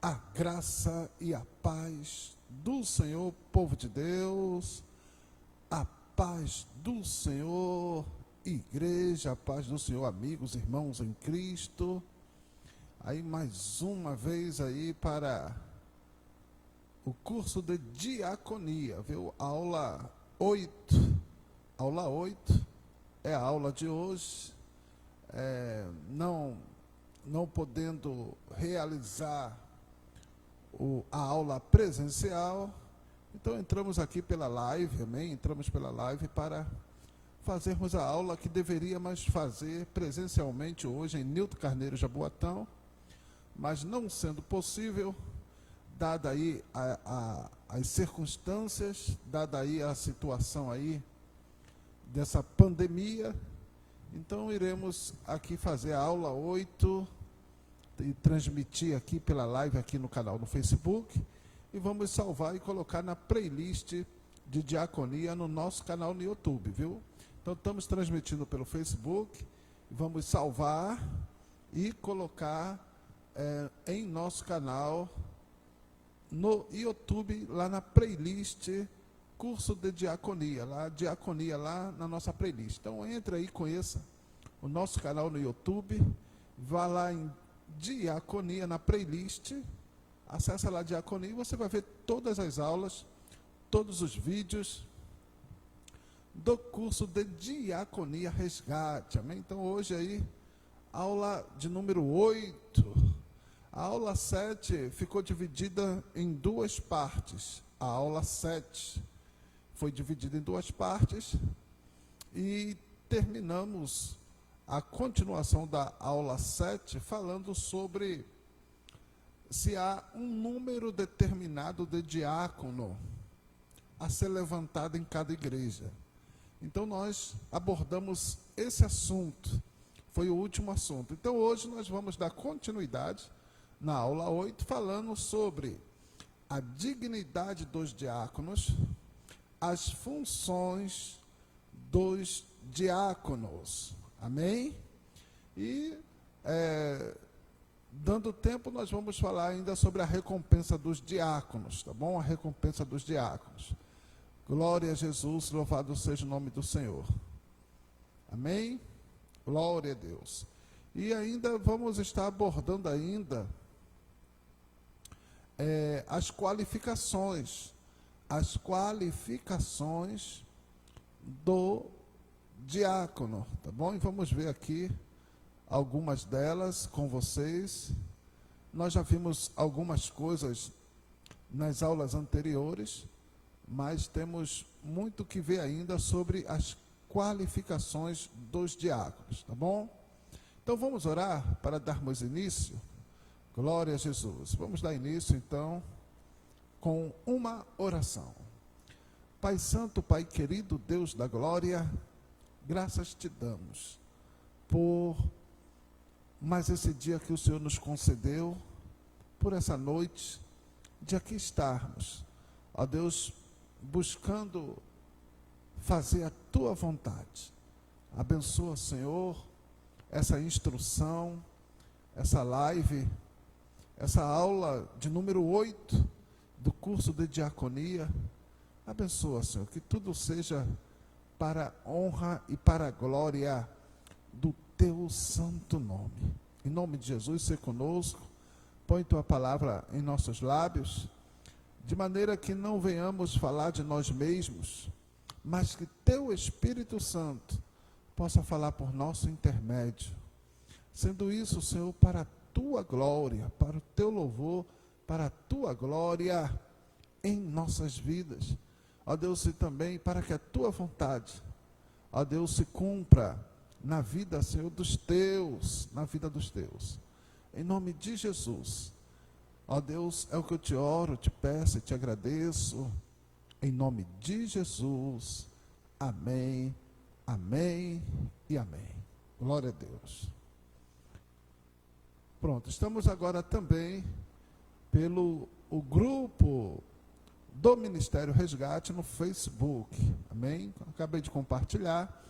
A graça e a paz do Senhor, povo de Deus, a paz do Senhor, igreja, a paz do Senhor, amigos, irmãos em Cristo. Aí mais uma vez aí para o curso de diaconia, viu? Aula 8 é a aula de hoje. Não podendo realizar a aula presencial, então entramos aqui pela live, amém? Entramos pela live para fazermos a aula que deveríamos fazer presencialmente hoje em Nilton Carneiro, Jaboatão, mas não sendo possível, dada aí as circunstâncias, dada aí a situação aí dessa pandemia, então iremos aqui fazer a aula 8 e transmitir aqui pela live aqui no canal no Facebook, e vamos salvar e colocar na playlist de diaconia no nosso canal no YouTube, viu? Então estamos transmitindo pelo Facebook, vamos salvar e colocar em nosso canal no YouTube, lá na playlist curso de diaconia, lá na nossa playlist. Então entra aí, conheça o nosso canal no YouTube, vá lá em diaconia, na playlist, acessa lá diaconia e você vai ver todas as aulas, todos os vídeos do curso de diaconia resgate, amém? Então hoje aí, aula de número 8, a aula 7 ficou dividida em duas partes, a aula 7 foi dividida em duas partes e terminamos a continuação da aula 7, falando sobre se há um número determinado de diácono a ser levantado em cada igreja. Então nós abordamos esse assunto, foi o último assunto. Então hoje nós vamos dar continuidade na aula 8, falando sobre a dignidade dos diáconos, as funções dos diáconos. Amém? E, dando tempo, nós vamos falar ainda sobre a recompensa dos diáconos, tá bom? A recompensa dos diáconos. Glória a Jesus, louvado seja o nome do Senhor. Amém? Glória a Deus. E ainda vamos estar abordando ainda as qualificações do diácono, tá bom? E vamos ver aqui algumas delas com vocês. Nós já vimos algumas coisas nas aulas anteriores, mas temos muito que ver ainda sobre as qualificações dos diáconos, tá bom? Então vamos orar para darmos início. Glória a Jesus. Vamos dar início então com uma oração. Pai Santo, Pai querido, Deus da glória, graças te damos por mais esse dia que o Senhor nos concedeu, por essa noite de aqui estarmos, ó Deus, buscando fazer a tua vontade. Abençoa, Senhor, essa instrução, essa live, essa aula de número 8 do curso de diaconia. Abençoa, Senhor, que tudo seja para a honra e para a glória do teu santo nome. Em nome de Jesus, seja conosco, põe tua palavra em nossos lábios, de maneira que não venhamos falar de nós mesmos, mas que teu Espírito Santo possa falar por nosso intermédio. Sendo isso, Senhor, para a tua glória, para o teu louvor, para a tua glória em nossas vidas. Ó Deus, e também para que a tua vontade, ó Deus, se cumpra na vida, Senhor, dos teus, na vida dos teus. Em nome de Jesus, ó Deus, é o que eu te oro, te peço e te agradeço. Em nome de Jesus, amém, amém e amém. Glória a Deus. Pronto, estamos agora também pelo o grupo do Ministério Resgate no Facebook, amém? Acabei de compartilhar,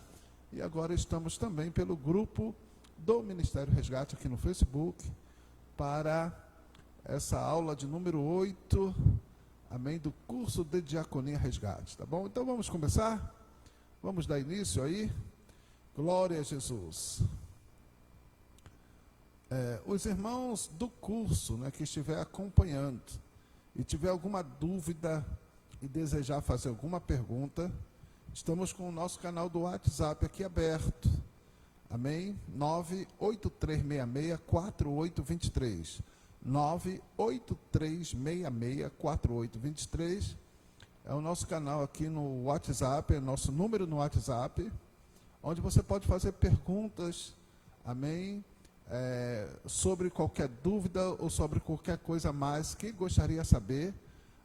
e agora estamos também pelo grupo do Ministério Resgate aqui no Facebook, para essa aula de número 8, amém, do curso de Diaconia Resgate, tá bom? Então vamos começar? Vamos dar início aí? Glória a Jesus. Os irmãos do curso, né, que estiver acompanhando e tiver alguma dúvida e desejar fazer alguma pergunta, estamos com o nosso canal do WhatsApp aqui aberto, amém? 983664823, 983664823, é o nosso canal aqui no WhatsApp, é nosso número no WhatsApp, onde você pode fazer perguntas, amém? Sobre qualquer dúvida ou sobre qualquer coisa mais que gostaria de saber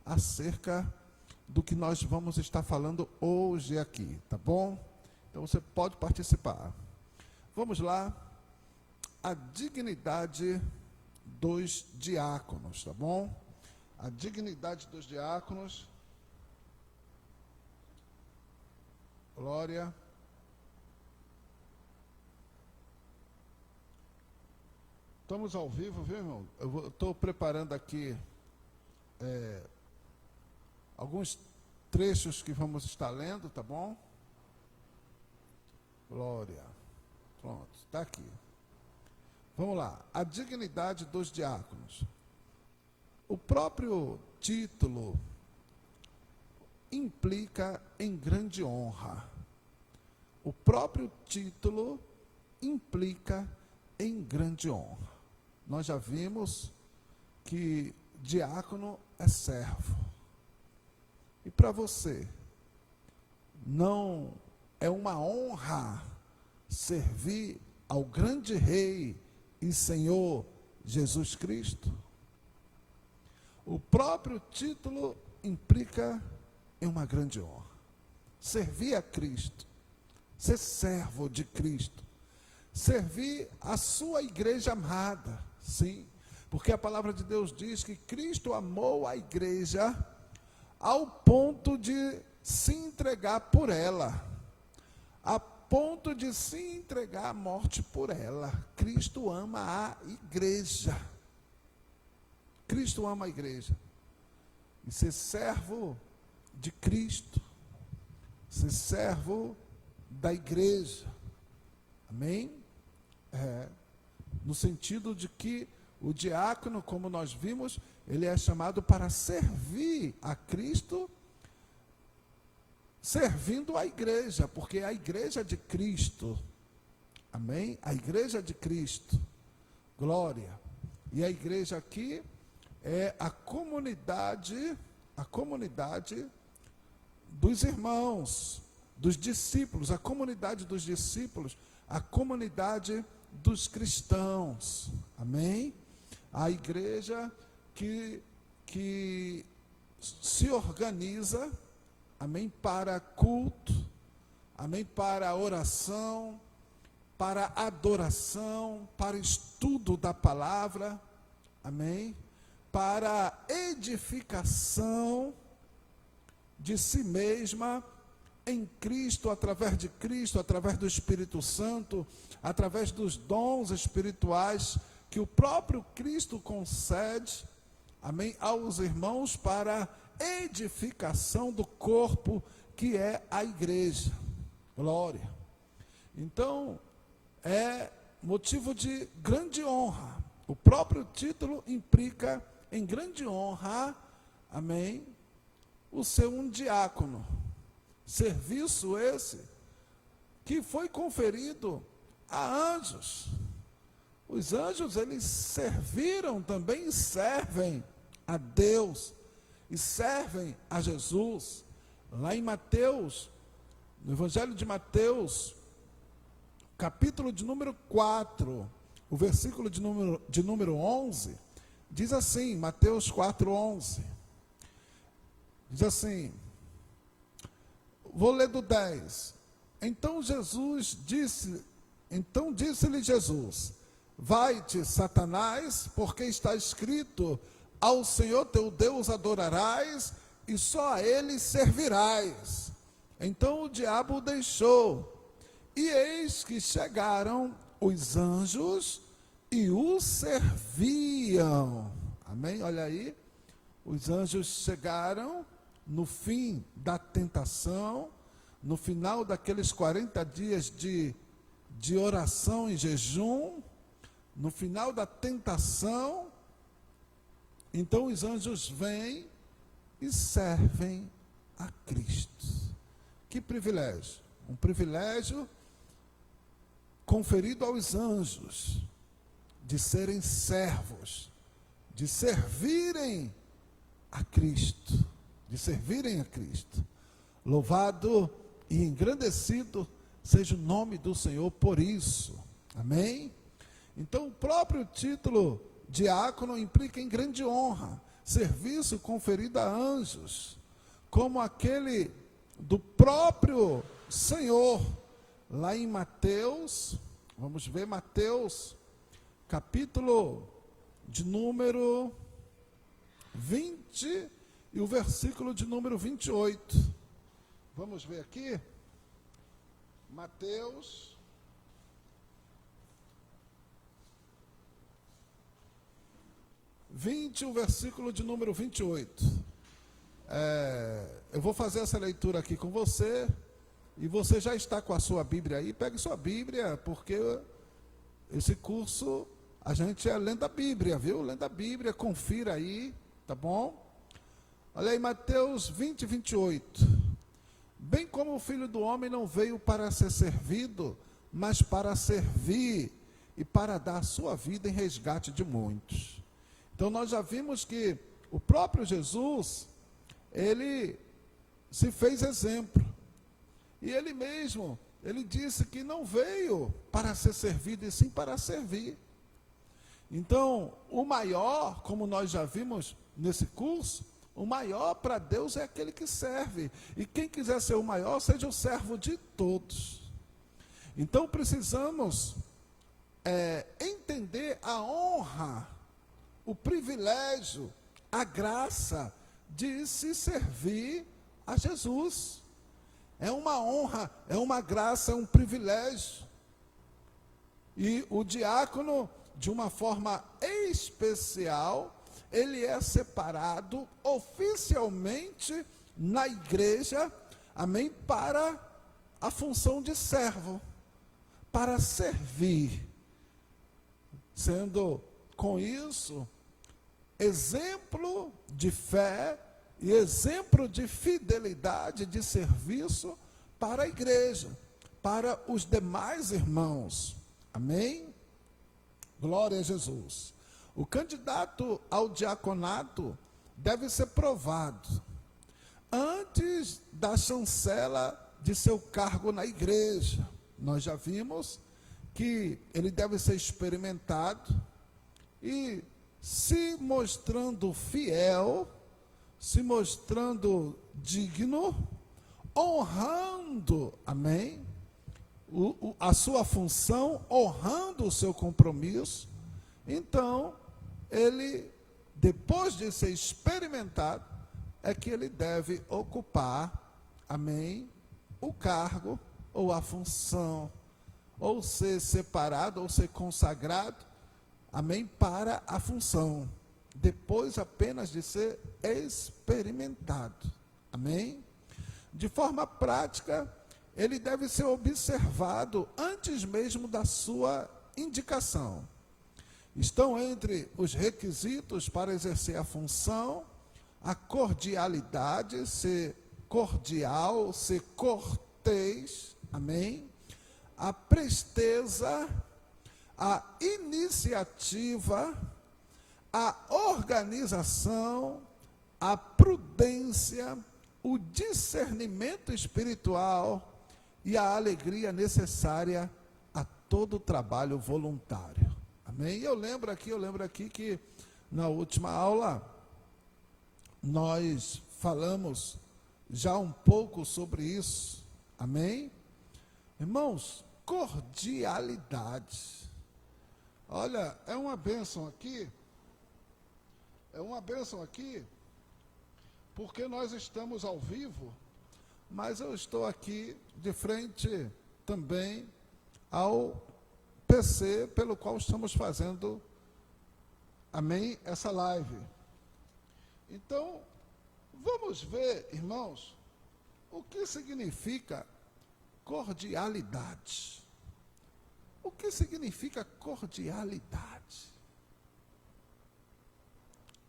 acerca do que nós vamos estar falando hoje aqui, tá bom? Então você pode participar. Vamos lá, a dignidade dos diáconos, tá bom? A dignidade dos diáconos. Glória. Estamos ao vivo, viu, irmão? Eu estou preparando aqui alguns trechos que vamos estar lendo, tá bom? Glória. Pronto, está aqui. Vamos lá. A dignidade dos diáconos. O próprio título implica em grande honra. O próprio título implica em grande honra. Nós já vimos que diácono é servo. E para você, não é uma honra servir ao grande Rei e Senhor Jesus Cristo? O próprio título implica em uma grande honra. Servir a Cristo, ser servo de Cristo, servir a sua igreja amada, sim, porque a palavra de Deus diz que Cristo amou a igreja ao ponto de se entregar por ela, a ponto de se entregar à morte por ela. Cristo ama a igreja. Cristo ama a igreja. E ser servo de Cristo, ser servo da igreja, amém? No sentido de que o diácono, como nós vimos, ele é chamado para servir a Cristo, servindo a igreja, porque é a igreja de Cristo, amém? A igreja de Cristo, glória. E a igreja aqui é a comunidade dos irmãos, dos discípulos, a comunidade dos discípulos, a comunidade dos cristãos, amém? A igreja que se organiza, amém, para culto, amém, para oração, para adoração, para estudo da palavra, amém, para edificação de si mesma em Cristo, através de Cristo, através do Espírito Santo, através dos dons espirituais que o próprio Cristo concede, amém, aos irmãos para edificação do corpo que é a igreja. Glória. Então, é motivo de grande honra. O próprio título implica em grande honra, amém, o ser um diácono. Serviço esse que foi conferido a anjos. Os anjos, eles serviram também e servem a Deus e servem a Jesus. Lá em Mateus, no Evangelho de Mateus, capítulo de número 4, o versículo de número 11, diz assim, Mateus 4:11, diz assim, vou ler do 10. Então disse-lhe Jesus, vai-te, Satanás, porque está escrito, ao Senhor teu Deus adorarás, e só a ele servirás. Então o diabo o deixou, e eis que chegaram os anjos, e o serviam. Amém? Olha aí, os anjos chegaram no fim da tentação, no final daqueles 40 dias de oração e jejum, no final da tentação. Então os anjos vêm e servem a Cristo. Que privilégio! Um privilégio conferido aos anjos, de serem servos, de servirem a Cristo, de servirem a Cristo. Louvado e engrandecido seja o nome do Senhor por isso. Amém? Então, o próprio título diácono implica em grande honra, serviço conferido a anjos, como aquele do próprio Senhor, lá em Mateus. Vamos ver Mateus, capítulo de número 20 e o versículo de número 28. Vamos ver aqui, Mateus 20, o versículo de número 28. Eu vou fazer essa leitura aqui com você, e você já está com a sua Bíblia aí, pegue sua Bíblia, porque esse curso a gente é lendo a Bíblia, viu? Lendo a Bíblia, confira aí, tá bom? Olha aí, Mateus 20, 28. Bem como o Filho do Homem não veio para ser servido, mas para servir e para dar a sua vida em resgate de muitos. Então nós já vimos que o próprio Jesus, ele se fez exemplo. E ele mesmo, ele disse que não veio para ser servido, e sim para servir. Então, o maior, como nós já vimos nesse curso, o maior para Deus é aquele que serve. E quem quiser ser o maior, seja o servo de todos. Então, precisamos entender a honra, o privilégio, a graça de se servir a Jesus. É uma honra, é uma graça, é um privilégio. E o diácono, de uma forma especial, ele é separado oficialmente na igreja, amém, para a função de servo, para servir, sendo com isso exemplo de fé e exemplo de fidelidade, de serviço para a igreja, para os demais irmãos. Amém? Glória a Jesus. O candidato ao diaconato deve ser provado antes da chancela de seu cargo na igreja. Nós já vimos que ele deve ser experimentado e, se mostrando fiel, se mostrando digno, honrando, amém, a sua função, honrando o seu compromisso, então, ele, depois de ser experimentado, é que ele deve ocupar, amém, o cargo ou a função, ou ser separado, ou ser consagrado, amém, para a função, depois apenas de ser experimentado, amém? De forma prática, ele deve ser observado antes mesmo da sua indicação. Estão entre os requisitos para exercer a função a cordialidade, ser cordial, ser cortês, amém? A presteza, a iniciativa, a organização, a prudência, o discernimento espiritual e a alegria necessária a todo trabalho voluntário. Amém? Eu lembro aqui que na última aula nós falamos já um pouco sobre isso. Amém? Irmãos, cordialidade. Olha, é uma bênção aqui, porque nós estamos ao vivo, mas eu estou aqui de frente também ao PC pelo qual estamos fazendo amém, essa live. Então, vamos ver, irmãos, o que significa cordialidade. O que significa cordialidade?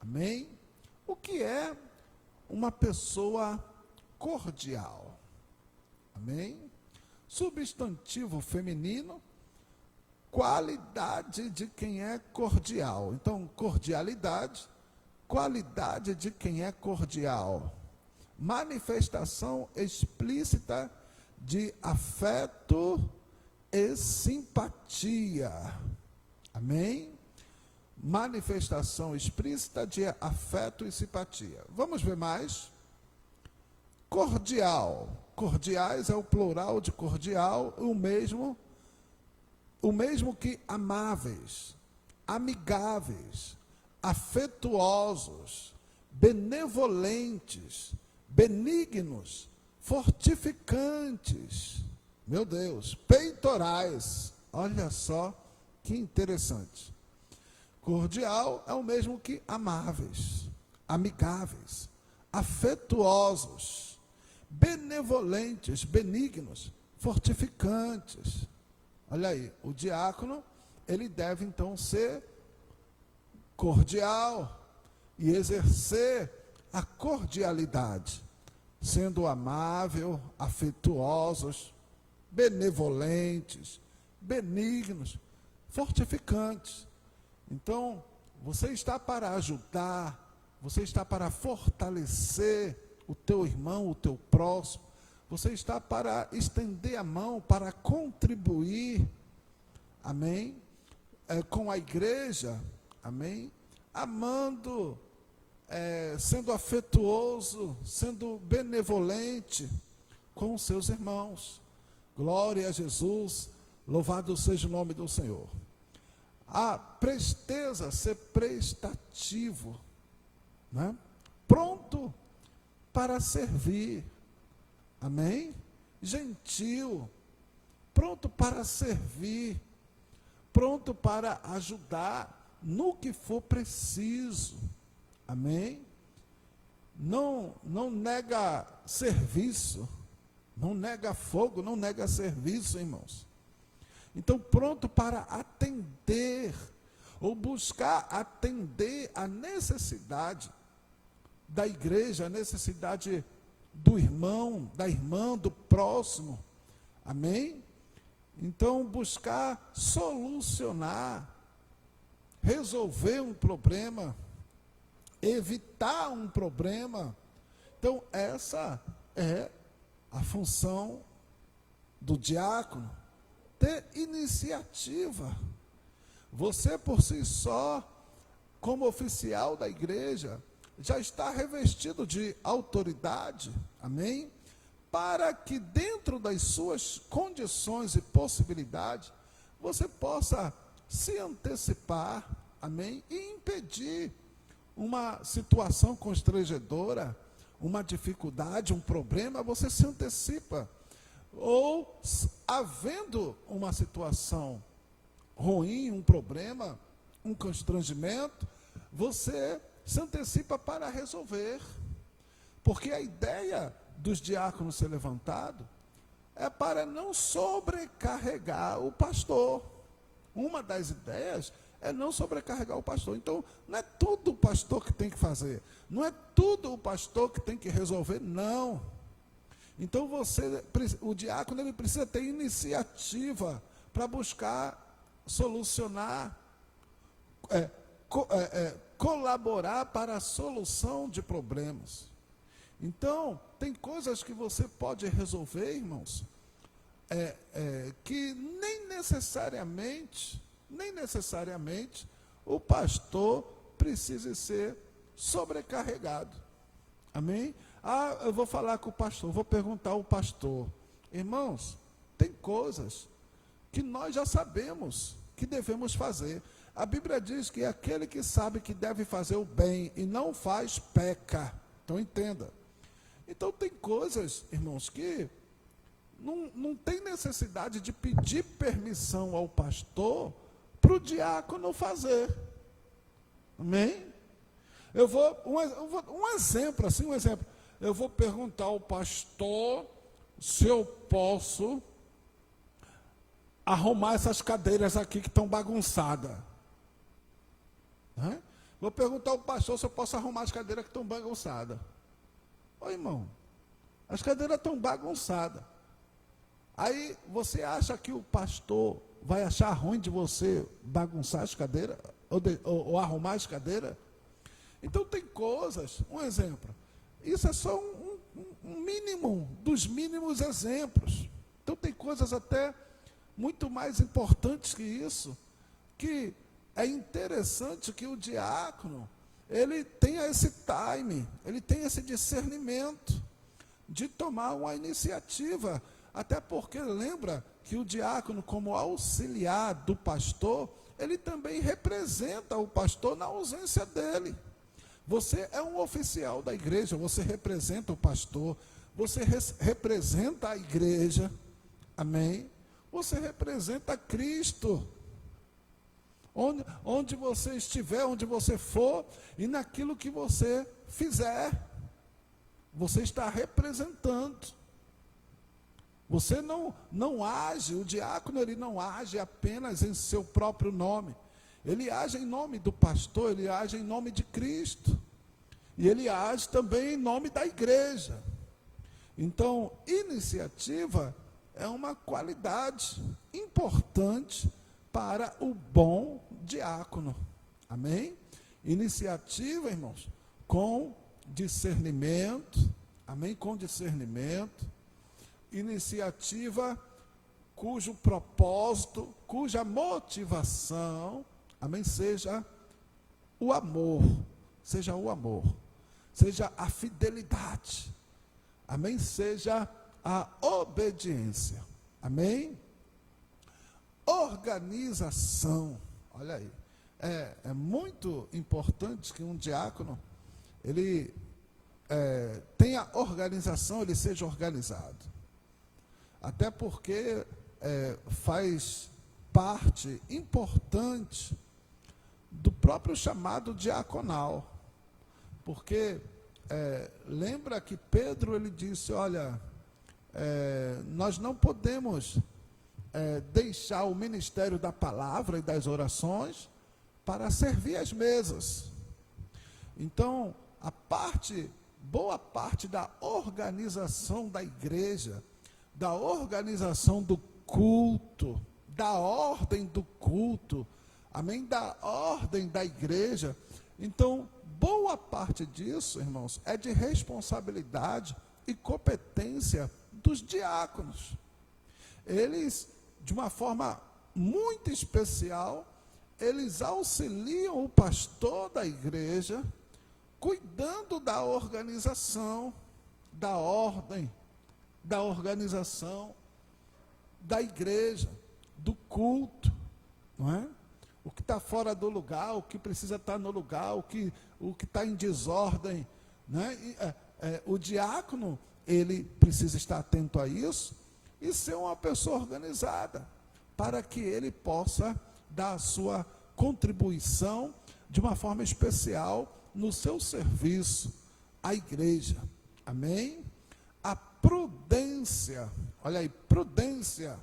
Amém? O que é uma pessoa cordial? Amém? Substantivo feminino, qualidade de quem é cordial. Então, cordialidade, qualidade de quem é cordial. Manifestação explícita de afeto e simpatia. Amém? Manifestação explícita de afeto e simpatia. Vamos ver mais? Cordial. Cordiais é o plural de cordial, o mesmo que amáveis, amigáveis, afetuosos, benevolentes, benignos, fortificantes. Meu Deus, peitorais. Olha só que interessante. Cordial é o mesmo que amáveis, amigáveis, afetuosos, benevolentes, benignos, fortificantes. Olha aí, o diácono, ele deve então ser cordial e exercer a cordialidade, sendo amável, afetuosos, benevolentes, benignos, fortificantes. Então, você está para ajudar, você está para fortalecer o teu irmão, o teu próximo, você está para estender a mão, para contribuir, amém? Com a igreja, amém? Amando, sendo afetuoso, sendo benevolente com os seus irmãos. Glória a Jesus, louvado seja o nome do Senhor. A presteza, ser prestativo, né? Pronto para servir, amém? Gentil, pronto para servir, pronto para ajudar no que for preciso, amém? Não nega serviço, não nega fogo, não nega serviço, irmãos. Então, pronto para atender, ou buscar atender a necessidade da igreja, a necessidade do irmão, da irmã, do próximo. Amém? Então, buscar solucionar, resolver um problema, evitar um problema. Então, essa é a função do diácono, ter iniciativa. Você por si só, como oficial da igreja, já está revestido de autoridade, amém? Para que dentro das suas condições e possibilidades, você possa se antecipar, amém? E impedir uma situação constrangedora, uma dificuldade, um problema, você se antecipa. Ou, havendo uma situação ruim, um problema, um constrangimento, você se antecipa para resolver. Porque a ideia dos diáconos ser levantado é para não sobrecarregar o pastor. Uma das ideias é não sobrecarregar o pastor. Então, não é tudo o pastor que tem que fazer, não é tudo o pastor que tem que resolver, não. Então, o diácono, ele precisa ter iniciativa para buscar solucionar, colaborar para a solução de problemas. Então, tem coisas que você pode resolver, irmãos, que nem necessariamente o pastor precisa ser sobrecarregado. Amém? Eu vou falar com o pastor, vou perguntar ao pastor. Irmãos, tem coisas que nós já sabemos que devemos fazer. A Bíblia diz que aquele que sabe que deve fazer o bem e não faz, peca. Então entenda. Então tem coisas, irmãos, que não tem necessidade de pedir permissão ao pastor para o diácono fazer. Amém? Um exemplo, assim, um exemplo. Eu vou perguntar ao pastor se eu posso arrumar essas cadeiras aqui que estão bagunçadas. Né? Vou perguntar ao pastor se eu posso arrumar as cadeiras que estão bagunçadas. Ô irmão, as cadeiras estão bagunçadas. Aí você acha que o pastor vai achar ruim de você bagunçar as cadeiras? Ou arrumar as cadeiras? Então tem coisas, um exemplo. Isso é só um mínimo dos mínimos exemplos. Então tem coisas até muito mais importantes que isso, que é interessante que o diácono, ele tenha esse time, ele tenha esse discernimento de tomar uma iniciativa, até porque lembra que o diácono, como auxiliar do pastor, ele também representa o pastor na ausência dele. Você é um oficial da igreja, você representa o pastor, você representa a igreja, amém? Você representa Cristo. Onde você estiver, onde você for, e naquilo que você fizer, você está representando. Você não age, o diácono ele não age apenas em seu próprio nome. Ele age em nome do pastor, ele age em nome de Cristo. E ele age também em nome da igreja. Então, iniciativa é uma qualidade importante para o bom diácono. Amém? Iniciativa, irmãos, com discernimento. Amém? Com discernimento. Iniciativa cujo propósito, cuja motivação, amém, seja o amor, seja a fidelidade, amém, seja a obediência, amém. Organização, olha aí, é muito importante que um diácono, ele tenha organização, ele seja organizado. Até porque faz parte importante do próprio chamado diaconal. Porque lembra que Pedro ele disse, olha, nós não podemos deixar o ministério da palavra e das orações para servir as mesas. Então, boa parte da organização da igreja, da organização do culto, da ordem do culto, amém? Da ordem da igreja. Então, boa parte disso, irmãos, é de responsabilidade e competência dos diáconos. Eles, de uma forma muito especial, eles auxiliam o pastor da igreja, cuidando da organização, da ordem, da organização da igreja, do culto, não é? O que está fora do lugar, o que precisa estar no lugar, o que está em desordem, né? O diácono, ele precisa estar atento a isso e ser uma pessoa organizada, para que ele possa dar a sua contribuição de uma forma especial no seu serviço à igreja, amém? A prudência, olha aí, prudência,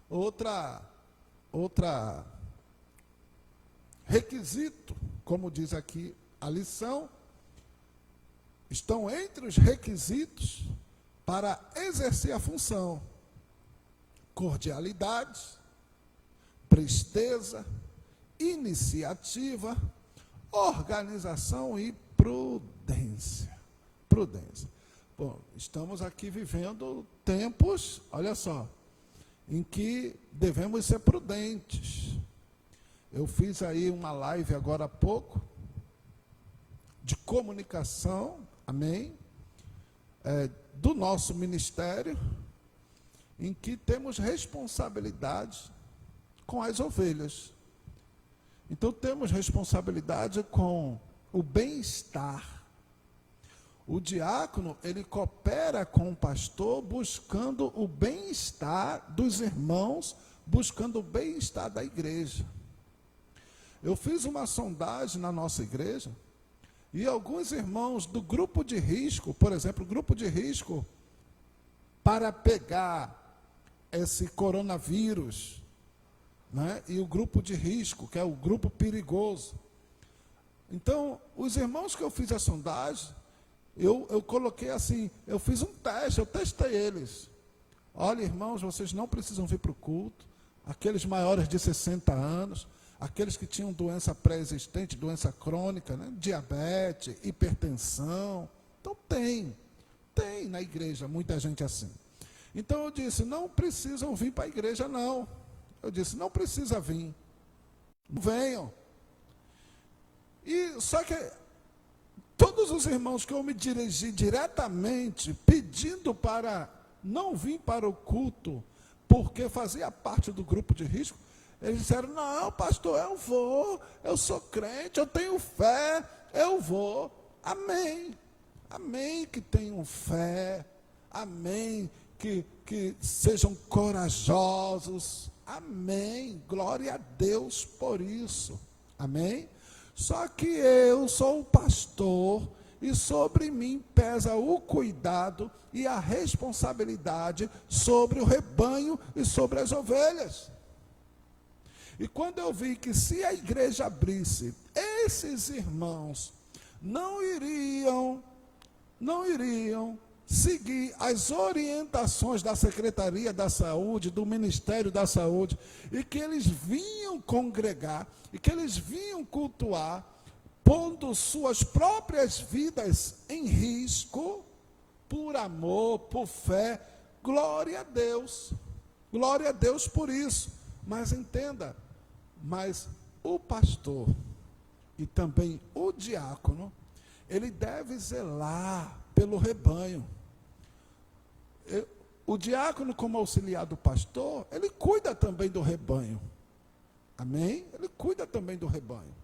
outra requisito, como diz aqui a lição, estão entre os requisitos para exercer a função: cordialidade, presteza, iniciativa, organização e prudência. Bom, estamos aqui vivendo tempos, olha só, em que devemos ser prudentes. Eu fiz aí uma live agora há pouco, de comunicação, amém, do nosso ministério, em que temos responsabilidade com as ovelhas. Então temos responsabilidade com o bem-estar. O diácono, ele coopera com o pastor buscando o bem-estar dos irmãos, buscando o bem-estar da igreja. Eu fiz uma sondagem na nossa igreja e alguns irmãos do grupo de risco, por exemplo, o grupo de risco para pegar esse coronavírus, né? E o grupo de risco, que é o grupo perigoso. Então, os irmãos que eu fiz a sondagem, eu coloquei assim, eu fiz um teste, eu testei eles. Olha, irmãos, vocês não precisam vir para o culto. Aqueles maiores de 60 anos, aqueles que tinham doença pré-existente, doença crônica, né? Diabetes, hipertensão. Então tem na igreja muita gente assim. Então eu disse, não precisam vir para a igreja não. Eu disse, não precisa vir. Não venham. E só que todos os irmãos que eu me dirigi diretamente, pedindo para não vir para o culto, porque fazia parte do grupo de risco, eles disseram, não, pastor, eu vou, eu sou crente, eu tenho fé, eu vou. Amém. Amém que tenham fé. Amém que sejam corajosos. Amém. Glória a Deus por isso. Amém. Só que eu sou o pastor e sobre mim pesa o cuidado e a responsabilidade sobre o rebanho e sobre as ovelhas. E quando eu vi que se a igreja abrisse, esses irmãos não iriam seguir as orientações da Secretaria da Saúde, do Ministério da Saúde, e que eles vinham congregar, e que eles vinham cultuar, pondo suas próprias vidas em risco, por amor, por fé, glória a Deus por isso. Mas entenda, mas o pastor e também o diácono, ele deve zelar pelo rebanho. O diácono, como auxiliar do pastor, ele cuida também do rebanho. Amém? Ele cuida também do rebanho.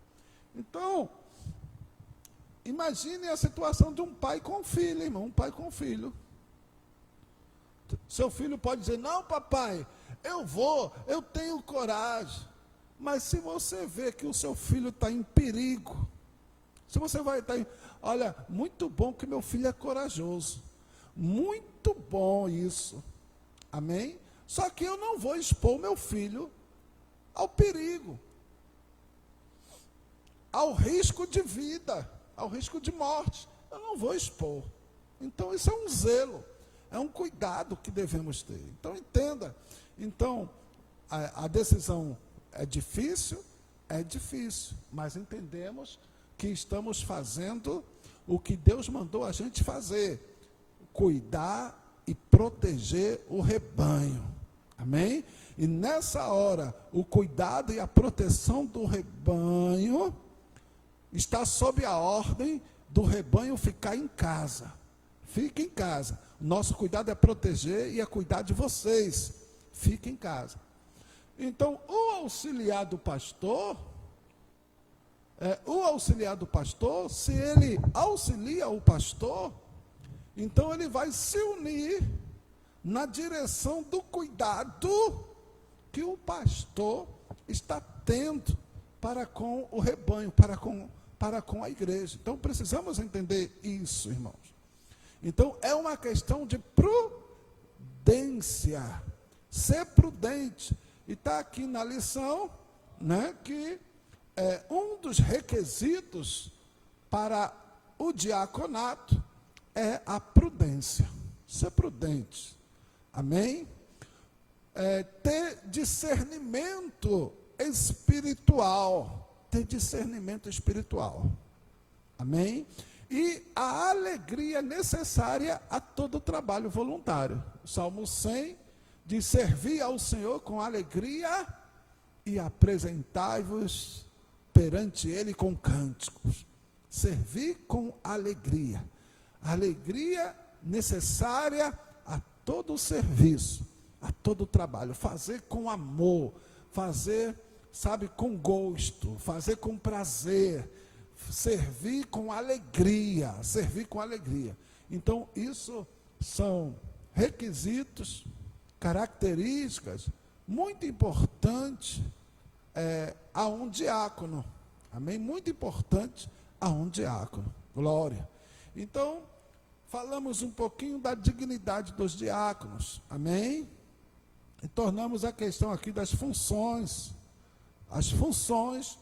Então, imagine a situação de um pai com filho, irmão, um pai com filho. Seu filho pode dizer, não, papai, eu vou, eu tenho coragem. Mas se você vê que o seu filho está em perigo, se você vai estar olha, muito bom que meu filho é corajoso. Muito bom isso. Amém? Só que eu não vou expor meu filho ao perigo, ao risco de vida, ao risco de morte. Eu não vou expor. Então isso é um zelo, é um cuidado que devemos ter. Então entenda. Então a decisão é difícil, mas entendemos que estamos fazendo o que Deus mandou a gente fazer, cuidar e proteger o rebanho. Amém? E nessa hora, o cuidado e a proteção do rebanho está sob a ordem do rebanho ficar em casa. Fique em casa. Nosso cuidado é proteger e é cuidar de vocês. Fique em casa. Então, o auxiliar do pastor, se ele auxilia o pastor, então ele vai se unir na direção do cuidado que o pastor está tendo para com o rebanho, para com a igreja. Então precisamos entender isso, irmãos. Então é uma questão de prudência, ser prudente. E está aqui na lição, né, que um dos requisitos para o diaconato é a prudência, ser prudente. Amém? Ter discernimento espiritual. Amém? E a alegria necessária a todo trabalho voluntário. O Salmo 100 diz, servir ao Senhor com alegria e apresentai-vos perante Ele com cânticos. Servir com alegria. Alegria necessária a todo o serviço, a todo o trabalho. Fazer com amor, fazer, com gosto, fazer com prazer, servir com alegria, Então, isso são requisitos, características muito importantes a um diácono. Amém? Muito importante, a um diácono. Glória. Então, falamos um pouquinho da dignidade dos diáconos. Amém? E tornamos a questão aqui das funções. As funções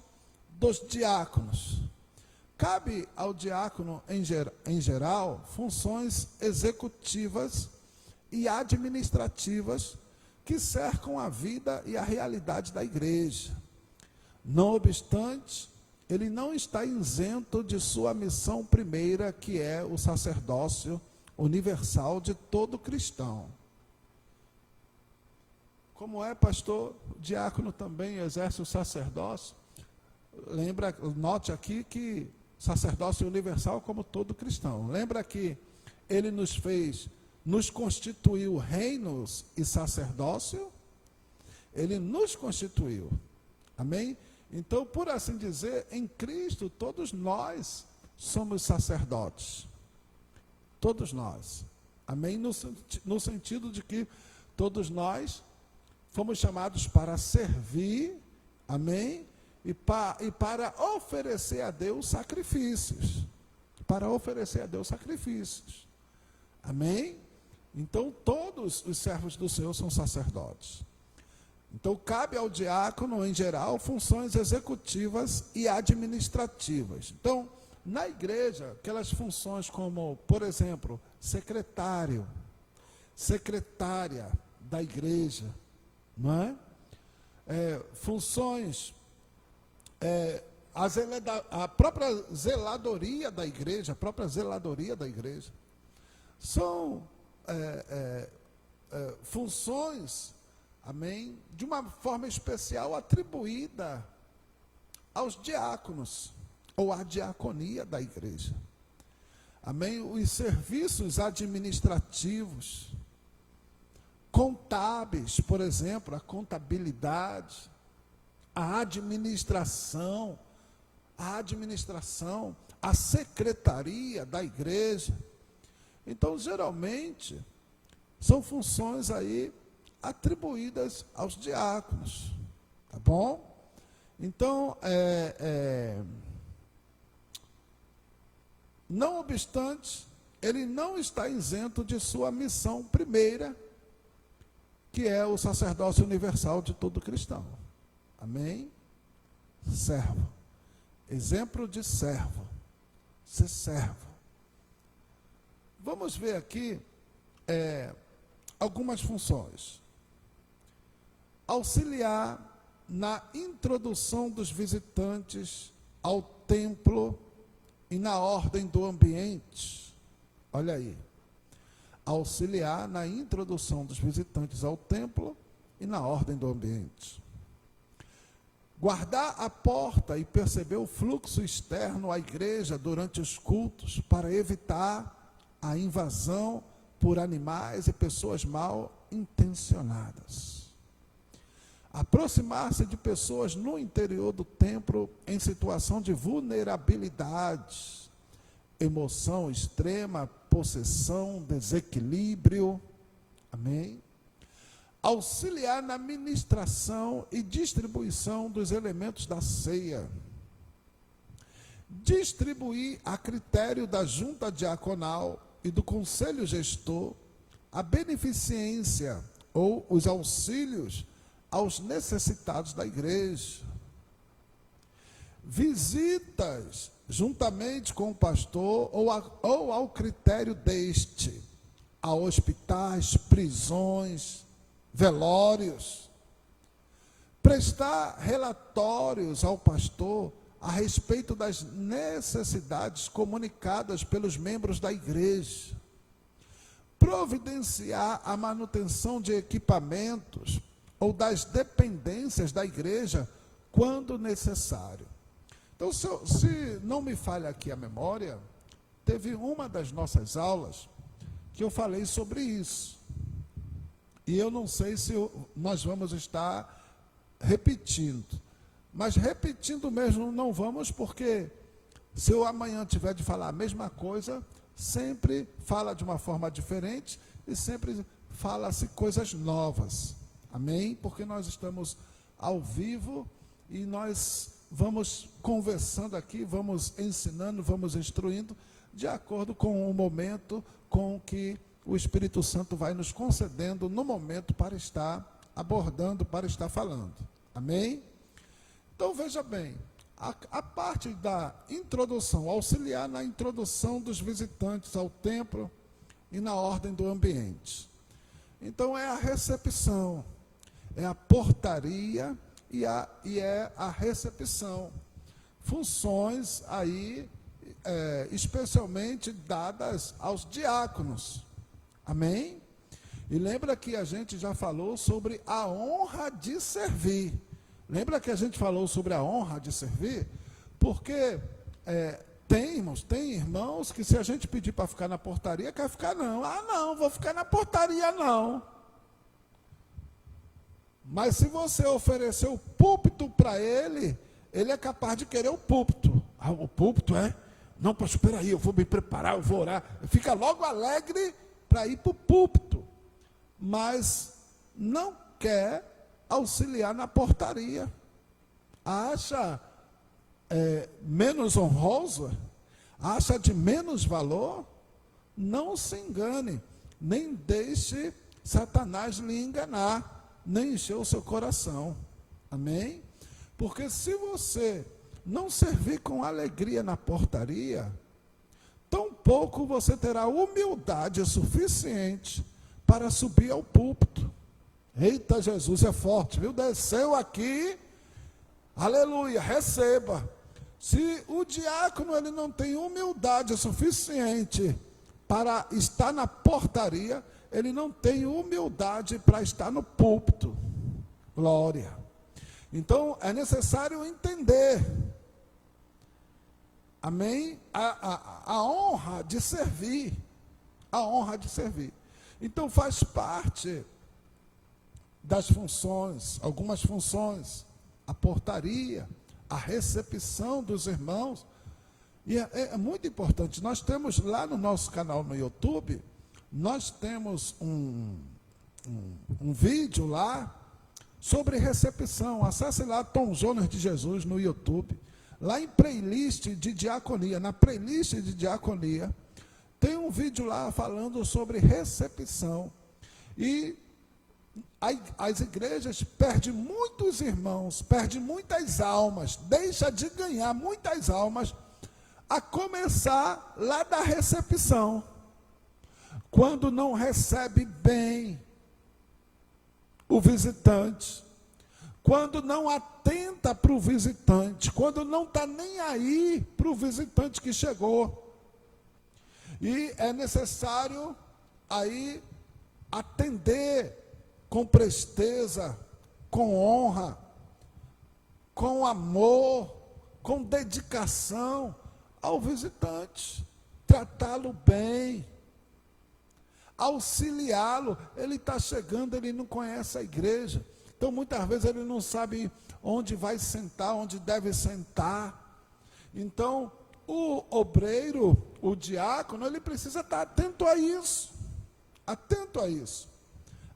dos diáconos. Cabe ao diácono, em geral, funções executivas e administrativas que cercam a vida e a realidade da igreja. Não obstante, ele não está isento de sua missão primeira, que é o sacerdócio universal de todo cristão. Como é, pastor? O diácono também exerce o sacerdócio. Note aqui que sacerdócio universal como todo cristão. Lembra que ele nos constituiu reinos e sacerdócio? Ele nos constituiu. Amém? Então, por assim dizer, em Cristo, todos nós somos sacerdotes. Todos nós. Amém? No sentido de que todos nós fomos chamados para servir, amém? E para oferecer a Deus sacrifícios. Para oferecer a Deus sacrifícios. Amém? Então, todos os servos do Senhor são sacerdotes. Então, cabe ao diácono, em geral, funções executivas e administrativas. Então, na igreja, aquelas funções como, por exemplo, secretário, secretária da igreja, não é? Funções, a própria zeladoria da igreja, são funções, amém, de uma forma especial atribuída aos diáconos, ou à diaconia da igreja. Amém? Os serviços administrativos, contábeis, por exemplo, a contabilidade, a administração, a secretaria da igreja. Então, geralmente, são funções aí atribuídas aos diáconos, tá bom? Então, não obstante, ele não está isento de sua missão primeira, que é o sacerdócio universal de todo cristão. Amém? Servo. Exemplo de servo. Ser servo. Vamos ver aqui algumas funções. Auxiliar na introdução dos visitantes ao templo e na ordem do ambiente. Olha aí. Auxiliar na introdução dos visitantes ao templo e na ordem do ambiente. Guardar a porta e perceber o fluxo externo à igreja durante os cultos para evitar a invasão por animais e pessoas mal intencionadas. Aproximar-se de pessoas no interior do templo em situação de vulnerabilidade, emoção extrema, possessão, desequilíbrio. Amém? Auxiliar na ministração e distribuição dos elementos da ceia. Distribuir a critério da junta diaconal e do conselho gestor a beneficência ou os auxílios aos necessitados da igreja. Visitas juntamente com o pastor ou ao critério deste, a hospitais, prisões, velórios. Prestar relatórios ao pastor a respeito das necessidades comunicadas pelos membros da igreja. Providenciar a manutenção de equipamentos ou das dependências da igreja quando necessário. Então, se não me falha aqui a memória, teve uma das nossas aulas que eu falei sobre isso. E eu não sei se nós vamos estar repetindo. Mas repetindo mesmo não vamos, porque se eu amanhã tiver de falar a mesma coisa, sempre fala de uma forma diferente e sempre fala-se coisas novas. Amém? Porque nós estamos ao vivo e nós vamos conversando aqui, vamos ensinando, vamos instruindo, de acordo com o momento com que o Espírito Santo vai nos concedendo no momento para estar abordando, para estar falando. Amém? Então veja bem, a parte da introdução, auxiliar na introdução dos visitantes ao templo e na ordem do ambiente. Então é a recepção, é a portaria e é a recepção. Funções aí especialmente dadas aos diáconos. Amém? E lembra que a gente já falou sobre a honra de servir. Lembra que a gente falou sobre a honra de servir? Porque tem irmãos que se a gente pedir para ficar na portaria, quer ficar não. Ah, não, vou ficar na portaria não. Mas se você oferecer o púlpito para ele, ele é capaz de querer o púlpito. Ah, o púlpito é? Não, pastor, espera aí, eu vou me preparar, eu vou orar. Fica logo alegre para ir para o púlpito. Mas não quer auxiliar na portaria. Acha menos honrosa? Acha de menos valor? Não se engane, nem deixe Satanás lhe enganar, nem encher o seu coração. Amém? Porque se você não servir com alegria na portaria, tampouco você terá humildade suficiente para subir ao púlpito. Eita, Jesus é forte, viu? Desceu aqui, aleluia, receba. Se o diácono ele não tem humildade suficiente para estar na portaria, ele não tem humildade para estar no púlpito. Glória. Então, é necessário entender, amém? A honra de servir, a honra de servir. Então, faz parte das funções, algumas funções, a portaria, a recepção dos irmãos, e é muito importante. Nós temos lá no nosso canal no YouTube, nós temos um vídeo lá sobre recepção. Acesse lá Tom Jonas de Jesus no YouTube, lá em playlist de diaconia, na playlist de diaconia, tem um vídeo lá falando sobre recepção. E as igrejas perdem muitos irmãos, perdem muitas almas, deixa de ganhar muitas almas, a começar lá da recepção. Quando não recebe bem o visitante, quando não atenta para o visitante, quando não está nem aí para o visitante que chegou. E é necessário aí atender com presteza, com honra, com amor, com dedicação ao visitante, tratá-lo bem, auxiliá-lo. Ele está chegando, ele não conhece a igreja, então muitas vezes ele não sabe onde vai sentar, onde deve sentar. Então o obreiro, o diácono, ele precisa estar atento a isso,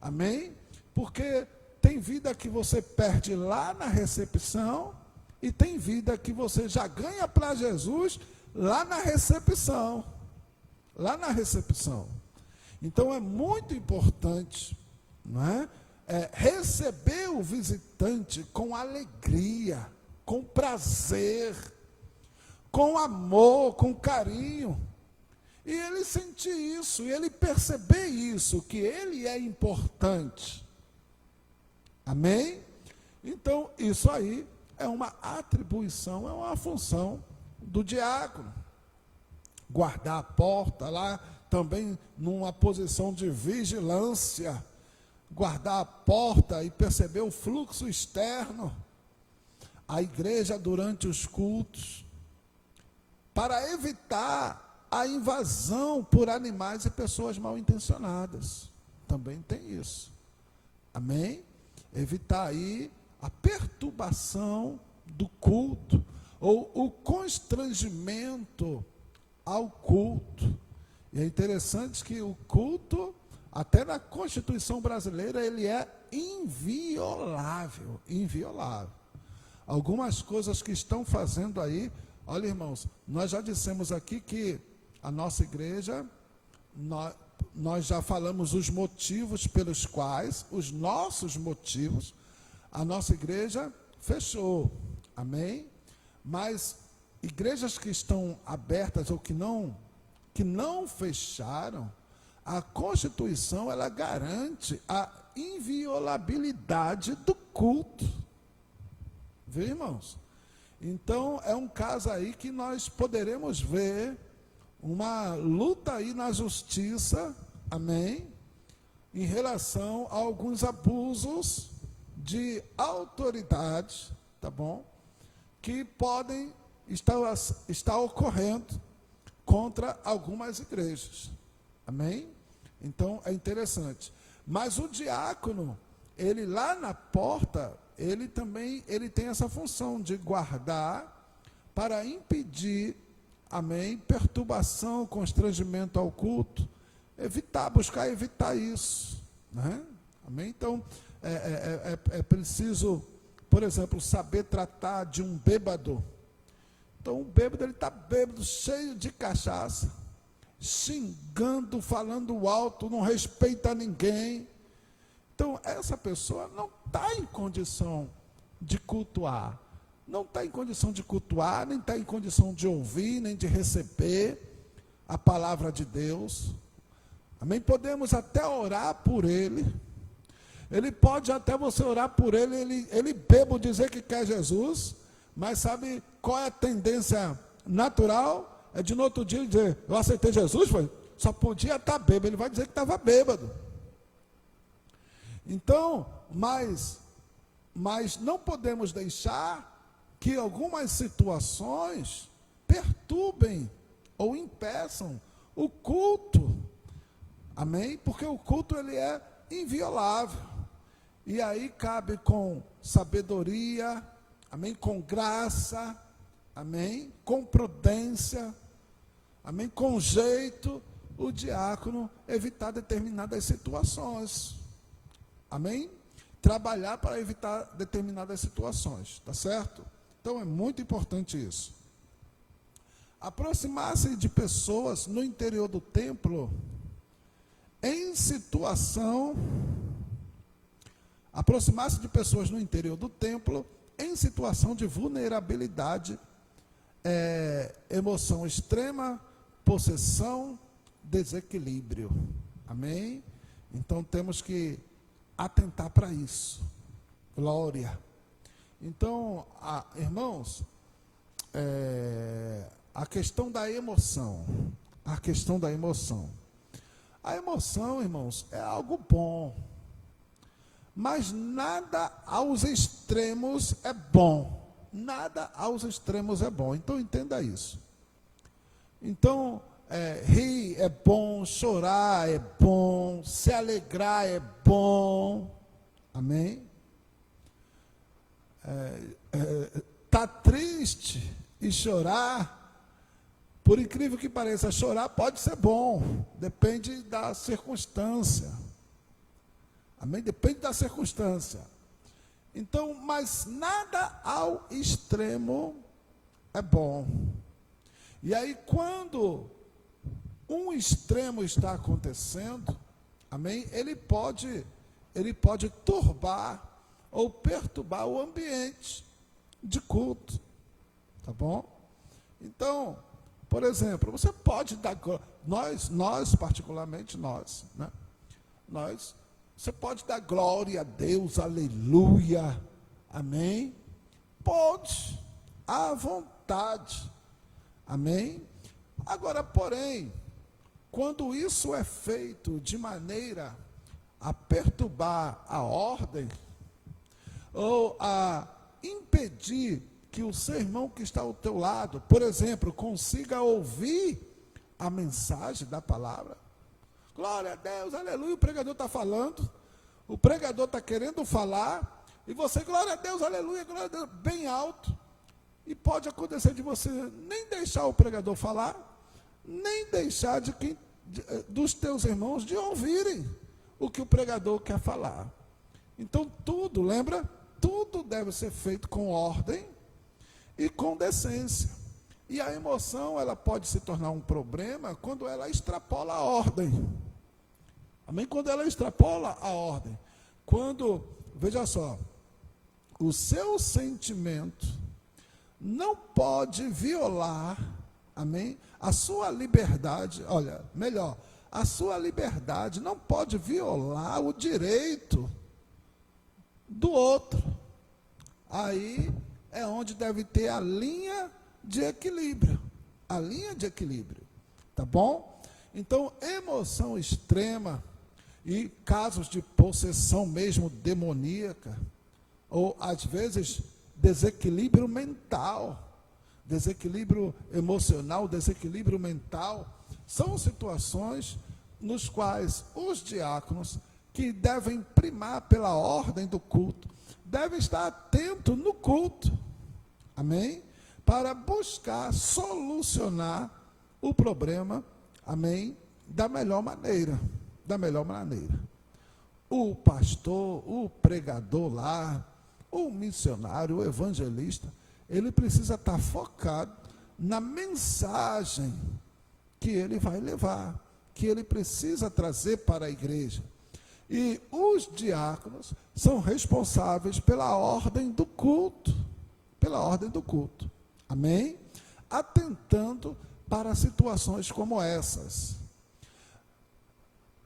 amém? Porque tem vida que você perde lá na recepção, e tem vida que você já ganha para Jesus lá na recepção, Então é muito importante, não é? Receber o visitante com alegria, com prazer, com amor, com carinho. E ele sentir isso, e ele perceber isso, que ele é importante. Amém? Então, isso aí é uma atribuição, é uma função do diácono. Guardar a porta lá, também numa posição de vigilância, guardar a porta e perceber o fluxo externo, a igreja durante os cultos, para evitar a invasão por animais e pessoas mal intencionadas. Também tem isso. Amém? Evitar aí a perturbação do culto, ou o constrangimento ao culto. E é interessante que o culto, até na Constituição brasileira, ele é inviolável. algumas coisas que estão fazendo aí. Olha, irmãos, nós já dissemos aqui que a nossa igreja, nós já falamos os motivos pelos quais, os nossos motivos, a nossa igreja fechou, amém? Mas igrejas que estão abertas ou que não fecharam, a Constituição, ela garante a inviolabilidade do culto. Viu, irmãos? Então, é um caso aí que nós poderemos ver uma luta aí na justiça, amém? Em relação a alguns abusos de autoridade, tá bom? Que podem estar ocorrendo contra algumas igrejas, amém? Então, é interessante. Mas o diácono, ele lá na porta, ele tem essa função de guardar para impedir, amém, perturbação, constrangimento ao culto, buscar evitar isso, né? Amém? Então, é preciso, por exemplo, saber tratar de um bêbado. Então, o bêbado, ele está bêbado, cheio de cachaça, xingando, falando alto, não respeita ninguém. Então, essa pessoa não está em condição de cultuar. Não está em condição de cultuar, nem está em condição de ouvir, nem de receber a palavra de Deus. Amém? Podemos até orar por ele. Ele pode até você orar por ele bêbado dizer que quer Jesus, mas sabe qual é a tendência natural? É de no outro dia dizer, eu aceitei Jesus, foi? Só podia estar bêbado, ele vai dizer que estava bêbado. Então, mas não podemos deixar que algumas situações perturbem ou impeçam o culto, amém? Porque o culto, ele é inviolável, e aí cabe com sabedoria, amém? Com graça, amém? Com prudência, amém? Com jeito, o diácono evitar determinadas situações, amém? Trabalhar para evitar determinadas situações, tá certo? Então é muito importante isso. Aproximar-se de pessoas no interior do templo aproximar-se de pessoas no interior do templo em situação de vulnerabilidade, emoção extrema, possessão, desequilíbrio. Amém? Então temos que atentar para isso. Glória. Então, irmãos, a questão da emoção. A emoção, irmãos, é algo bom. Mas nada aos extremos é bom. Nada aos extremos é bom. Então, entenda isso. Então, rir é bom, chorar é bom, se alegrar é bom. Amém? Tá triste e chorar, por incrível que pareça, chorar pode ser bom, depende da circunstância. Amém? Depende da circunstância. Então, mas nada ao extremo é bom. E aí, quando um extremo está acontecendo, amém? Ele pode turbar ou perturbar o ambiente de culto, tá bom? Então, por exemplo, você pode dar, nós particularmente nós, né? Você pode dar glória a Deus, aleluia, amém? Pode, à vontade, amém? Agora, porém, quando isso é feito de maneira a perturbar a ordem, ou a impedir que o seu irmão que está ao teu lado, por exemplo, consiga ouvir a mensagem da palavra. Glória a Deus, aleluia, o pregador está falando, o pregador está querendo falar, e você, glória a Deus, aleluia, glória a Deus, bem alto, e pode acontecer de você nem deixar o pregador falar, nem deixar dos teus irmãos de ouvirem o que o pregador quer falar. Então tudo, lembra? tudo deve ser feito com ordem e com decência. E a emoção, ela pode se tornar um problema quando ela extrapola a ordem. Amém? Quando ela extrapola a ordem. Quando, veja só, o seu sentimento não pode violar, amém, a sua liberdade, olha, melhor, a sua liberdade não pode violar o direito do outro. Aí é onde deve ter a linha de equilíbrio, a linha de equilíbrio, tá bom? Então, emoção extrema e casos de possessão mesmo demoníaca, ou às vezes desequilíbrio mental, desequilíbrio emocional, desequilíbrio mental, são situações nos quais os diáconos, que devem primar pela ordem do culto, devem estar atentos no culto, amém? Para buscar solucionar o problema, amém? Da melhor maneira, O pastor, o pregador lá, o missionário, o evangelista, ele precisa estar focado na mensagem que ele vai levar, que ele precisa trazer para a igreja. E os diáconos são responsáveis pela ordem do culto, amém? Atentando para situações como essas.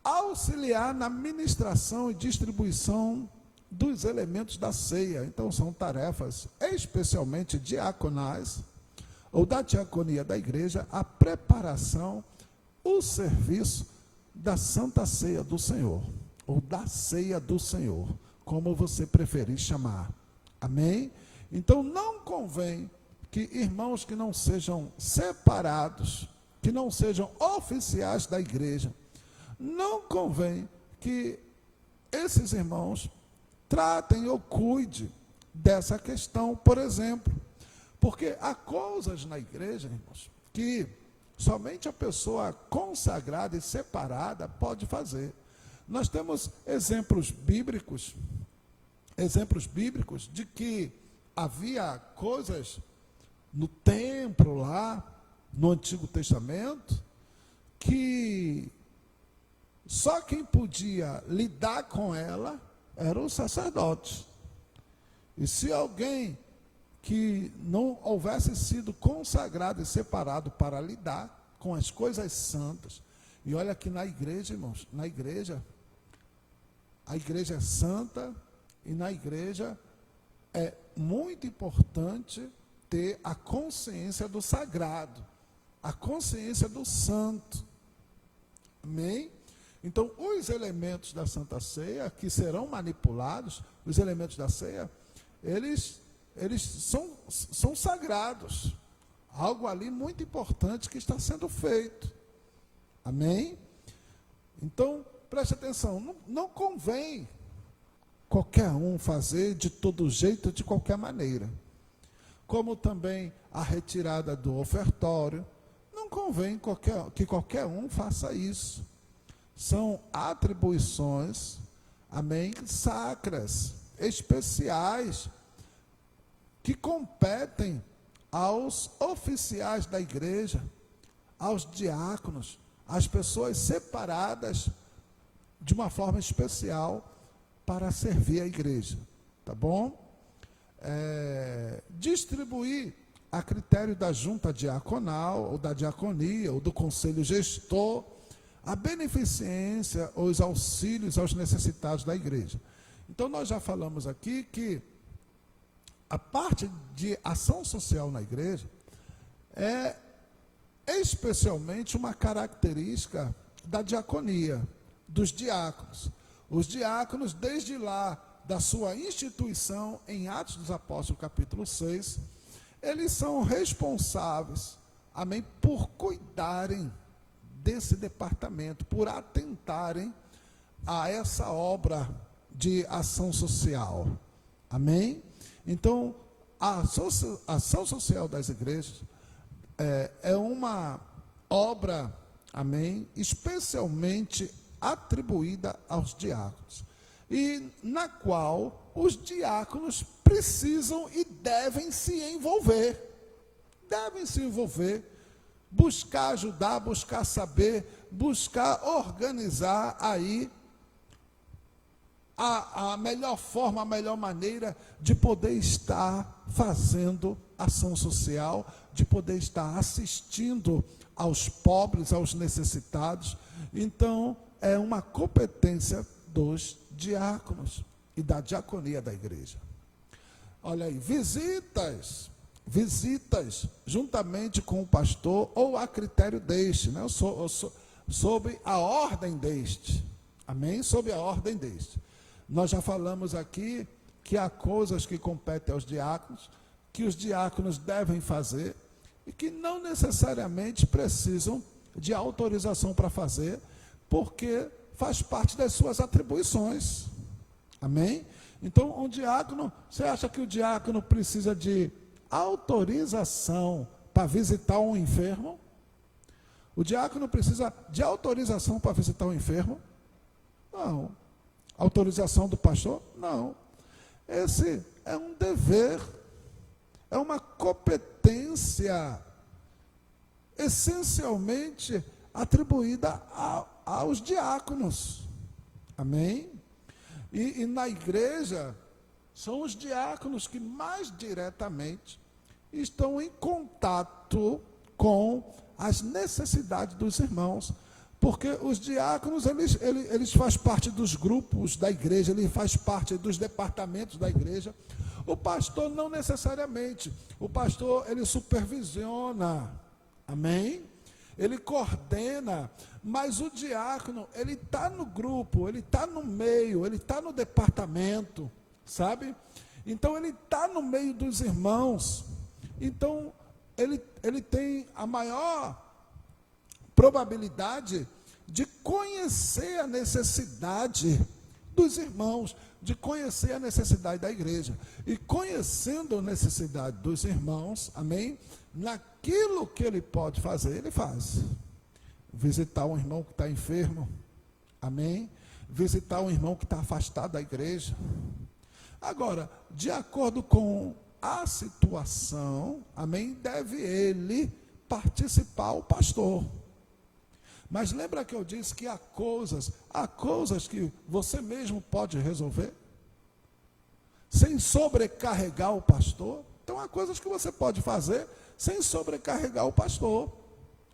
Auxiliar na ministração e distribuição dos elementos da ceia. Então, são tarefas especialmente diaconais, ou da diaconia da igreja, a preparação, o serviço da Santa Ceia do Senhor, ou da Ceia do Senhor, como você preferir chamar. Amém? Então, não convém que irmãos que não sejam separados, que não sejam oficiais da igreja, não convém que esses irmãos tratem ou cuidem dessa questão, por exemplo. Porque há coisas na igreja, irmãos, que somente a pessoa consagrada e separada pode fazer. Nós temos exemplos bíblicos de que havia coisas no templo lá, no Antigo Testamento, que só quem podia lidar com ela eram os sacerdotes. E se alguém que não houvesse sido consagrado e separado para lidar com as coisas santas, e olha que na igreja, irmãos, a igreja é santa, e na igreja é muito importante ter a consciência do sagrado, a consciência do santo. Amém? Então, os elementos da Santa Ceia, que serão manipulados, os elementos da ceia, eles são sagrados. Algo ali muito importante que está sendo feito. Amém? Então, preste atenção, não convém qualquer um fazer de todo jeito, de qualquer maneira. Como também a retirada do ofertório, não convém que qualquer um faça isso. São atribuições, amém, sacras, especiais, que competem aos oficiais da igreja, aos diáconos, às pessoas separadas de uma forma especial para servir a igreja, tá bom? Distribuir a critério da junta diaconal, ou da diaconia, ou do conselho gestor, a beneficência ou os auxílios aos necessitados da igreja. Então, nós já falamos aqui que a parte de ação social na igreja é especialmente uma característica da diaconia, dos diáconos. Os diáconos, desde lá da sua instituição, em Atos dos Apóstolos, capítulo 6, eles são responsáveis, amém, por cuidarem desse departamento, por atentarem a essa obra de ação social. Amém? Então, a ação social das igrejas é uma obra, amém, especialmente atribuída aos diáconos. e na qual os diáconos precisam e devem se envolver. Devem se envolver, buscar ajudar, buscar saber, buscar organizar aí a melhor forma, a melhor maneira de poder estar fazendo ação social, de poder estar assistindo aos pobres, aos necessitados. Então, é uma competência dos diáconos e da diaconia da igreja. Olha aí, visitas juntamente com o pastor ou a critério deste, né? Sob a ordem deste. Amém? Sob a ordem deste. Nós já falamos aqui que há coisas que competem aos diáconos, que os diáconos devem fazer e que não necessariamente precisam de autorização para fazer, porque faz parte das suas atribuições. Amém? Então, um diácono, você acha que o diácono precisa de autorização para visitar um enfermo? O diácono precisa de autorização para visitar um enfermo? Não. Autorização do pastor? Não. Esse é um dever, é uma competência essencialmente atribuída aos diáconos. Amém? E na igreja, são os diáconos que mais diretamente estão em contato com as necessidades dos irmãos. Porque os diáconos, eles fazem parte dos grupos da igreja, eles fazem parte dos departamentos da igreja. O pastor não necessariamente. O pastor, ele supervisiona. Amém? Ele coordena. Mas o diácono, ele está no grupo, ele está no meio, ele está no departamento, sabe? Então, ele está no meio dos irmãos. Então, ele tem a maior probabilidade de conhecer a necessidade dos irmãos, de conhecer a necessidade da igreja. E conhecendo a necessidade dos irmãos, amém? Naquilo que ele pode fazer, ele faz. Visitar um irmão que está enfermo, amém? Visitar um irmão que está afastado da igreja. Agora, de acordo com a situação, amém? Deve ele participar, o pastor. Mas lembra que eu disse que há coisas que você mesmo pode resolver, sem sobrecarregar o pastor. Então há coisas que você pode fazer sem sobrecarregar o pastor.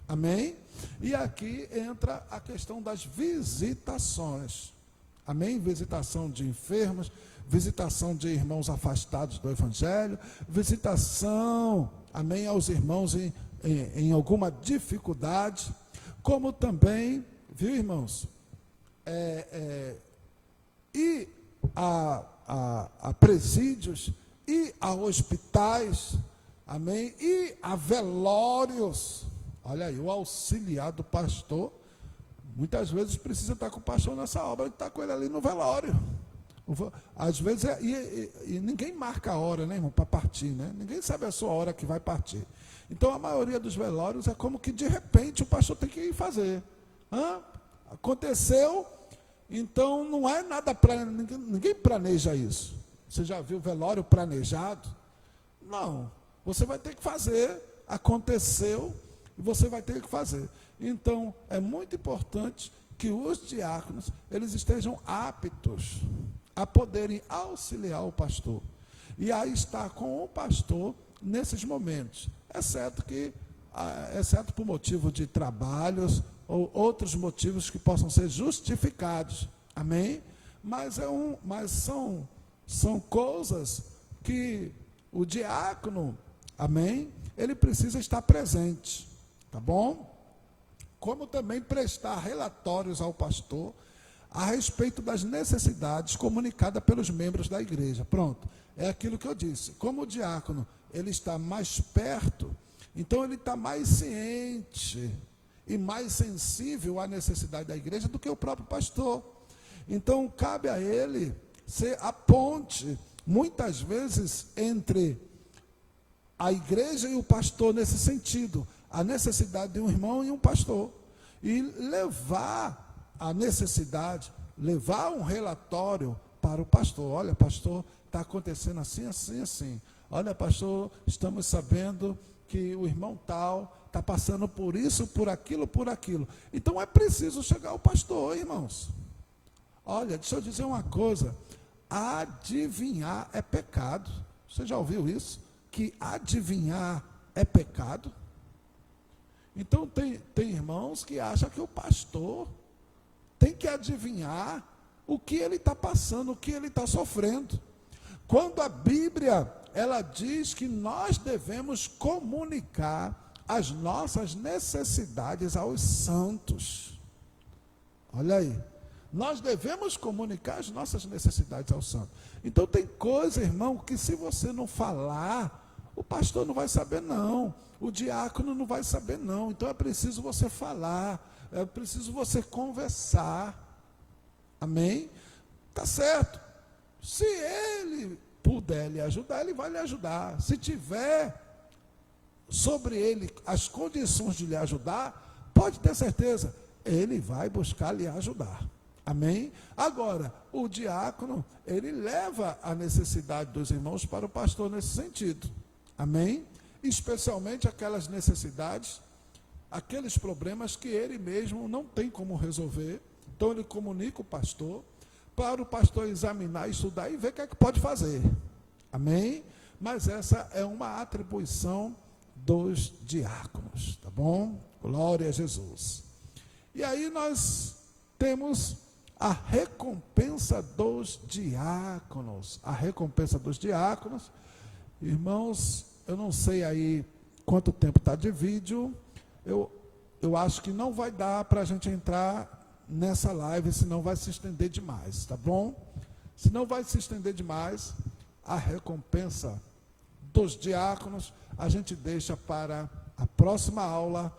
Amém? E aqui entra a questão das visitações. Amém? Visitação de enfermos, visitação de irmãos afastados do evangelho, visitação, amém, aos irmãos em alguma dificuldade. Como também, viu, irmãos, ir a presídios, ir a hospitais, amém, ir a velórios. Olha aí, o auxiliar do pastor, muitas vezes precisa estar com o pastor nessa obra, está com ele ali no velório. Às vezes, e ninguém marca a hora, né, irmão, para partir, né? Ninguém sabe a sua hora que vai partir. Então, a maioria dos velórios é como que, de repente, o pastor tem que ir fazer. Aconteceu, então não é nada para ninguém planeja isso. Você já viu velório planejado? Não. Você vai ter que fazer, aconteceu, e você vai ter que fazer. Então, é muito importante que os diáconos, eles estejam aptos a poderem auxiliar o pastor. E aí estar com o pastor nesses momentos. Exceto por motivo de trabalhos ou outros motivos que possam ser justificados. Amém? Mas são coisas que o diácono, amém, ele precisa estar presente. Tá bom? Como também prestar relatórios ao pastor a respeito das necessidades comunicadas pelos membros da igreja. Pronto, é aquilo que eu disse. Como o diácono, ele está mais perto, então ele está mais ciente e mais sensível à necessidade da igreja do que o próprio pastor. Então, cabe a ele ser a ponte, muitas vezes, entre a igreja e o pastor, nesse sentido, a necessidade de um irmão e um pastor, e levar a necessidade, levar um relatório para o pastor. Olha, pastor, está acontecendo assim, assim, assim. Olha, pastor, estamos sabendo que o irmão tal está passando por isso, por aquilo, por aquilo. Então é preciso chegar ao pastor, irmãos. Olha, deixa eu dizer uma coisa. Adivinhar é pecado. Você já ouviu isso? Que adivinhar é pecado? Então tem irmãos que acham que o pastor tem que adivinhar o que ele está passando, o que ele está sofrendo. Quando a Bíblia, ela diz que nós devemos comunicar as nossas necessidades aos santos. Olha aí. Nós devemos comunicar as nossas necessidades aos santos. Então tem coisa, irmão, que se você não falar, o pastor não vai saber não. O diácono não vai saber não. Então é preciso você falar. É preciso você conversar. Amém? Tá certo. Se ele puder lhe ajudar, ele vai lhe ajudar. Se tiver sobre ele as condições de lhe ajudar, pode ter certeza, ele vai buscar lhe ajudar. Amém? Agora, o diácono, ele leva a necessidade dos irmãos para o pastor nesse sentido. Amém? Especialmente aquelas necessidades, aqueles problemas que ele mesmo não tem como resolver. Então ele comunica o pastor, para o pastor examinar, estudar e ver o que é que pode fazer. Amém? Mas essa é uma atribuição dos diáconos, tá bom? Glória a Jesus. E aí nós temos a recompensa dos diáconos. A recompensa dos diáconos. Irmãos, eu não sei aí quanto tempo está de vídeo. Eu acho que não vai dar para a gente entrar nessa live, senão vai se estender demais, tá bom? Se não vai se estender demais, a recompensa dos diáconos, a gente deixa para a próxima aula,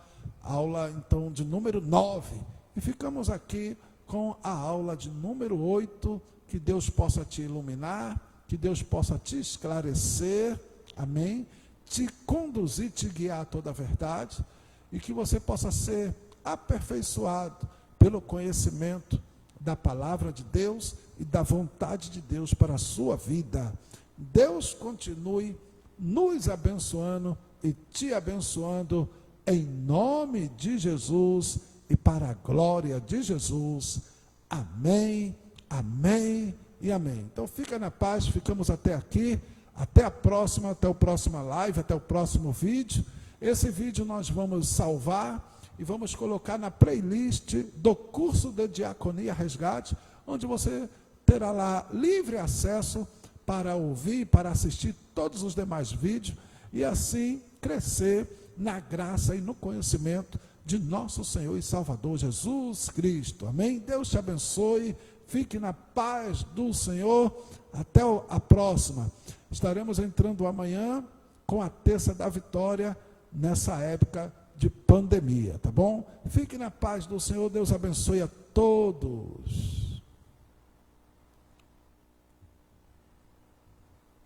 então de número 9. E ficamos aqui com a aula de número 8, que Deus possa te iluminar, que Deus possa te esclarecer, amém? Te conduzir, te guiar a toda a verdade, e que você possa ser aperfeiçoado pelo conhecimento da palavra de Deus e da vontade de Deus para a sua vida. Deus continue nos abençoando e te abençoando em nome de Jesus e para a glória de Jesus. Amém, amém e amém. Então fica na paz, ficamos até aqui, até a próxima, até o próximo live, até o próximo vídeo. Esse vídeo nós vamos salvar e vamos colocar na playlist do curso de Diaconia Resgate, onde você terá lá livre acesso para ouvir, para assistir todos os demais vídeos e assim crescer na graça e no conhecimento de nosso Senhor e Salvador Jesus Cristo. Amém? Deus te abençoe, fique na paz do Senhor, até a próxima. Estaremos entrando amanhã com a Terça da Vitória, nessa época de pandemia, tá bom? Fique na paz do Senhor, Deus abençoe a todos.